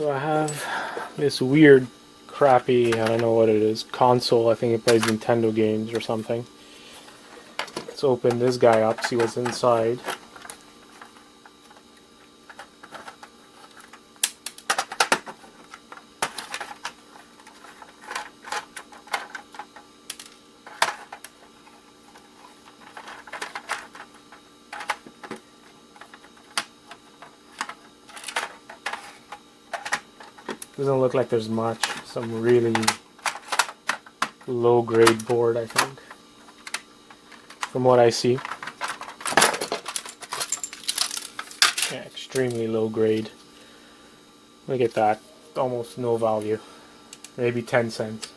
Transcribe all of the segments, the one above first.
So I have this weird, crappy, I don't know what it is, console. I think it plays Nintendo games or something. Let's open this guy up, see what's inside. Doesn't look like there's much. Some really low grade board, I think, from what I see. Yeah, extremely low grade. Look at that. Almost no value. Maybe 10 cents.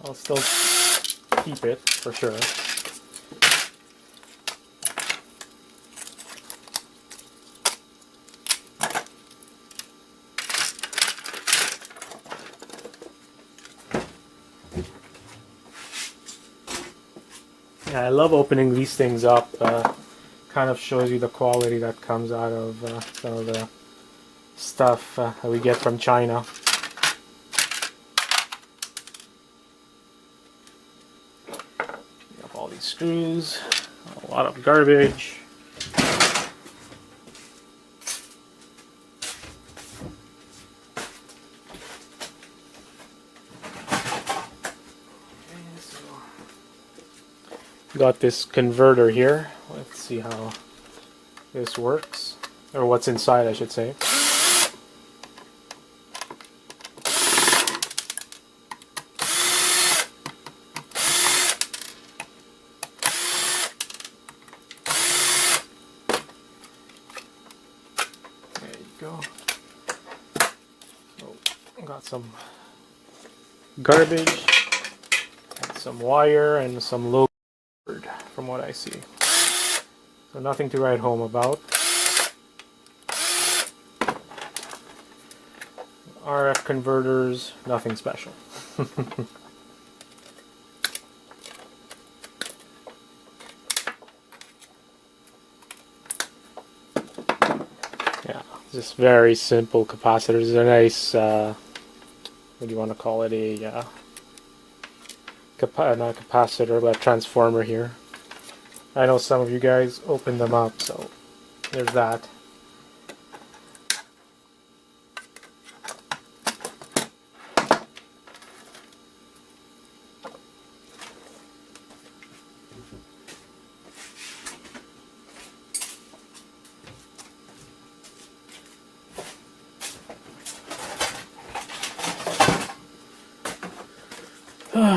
I'll still keep it for sure. Yeah, I love opening these things up. Kind of shows you the quality that comes out of some of the stuff that we get from China. We have all these screws, a lot of garbage. Got this converter here. Let's see how this works, or what's inside, I should say. There you go. So, got some garbage, some wire, and some low from what I see. So nothing to write home about. RF converters, nothing special. Yeah, just very simple capacitors. They're nice, what do you want to call it, a not a capacitor, but a transformer here. I know some of you guys open them up, so there's that.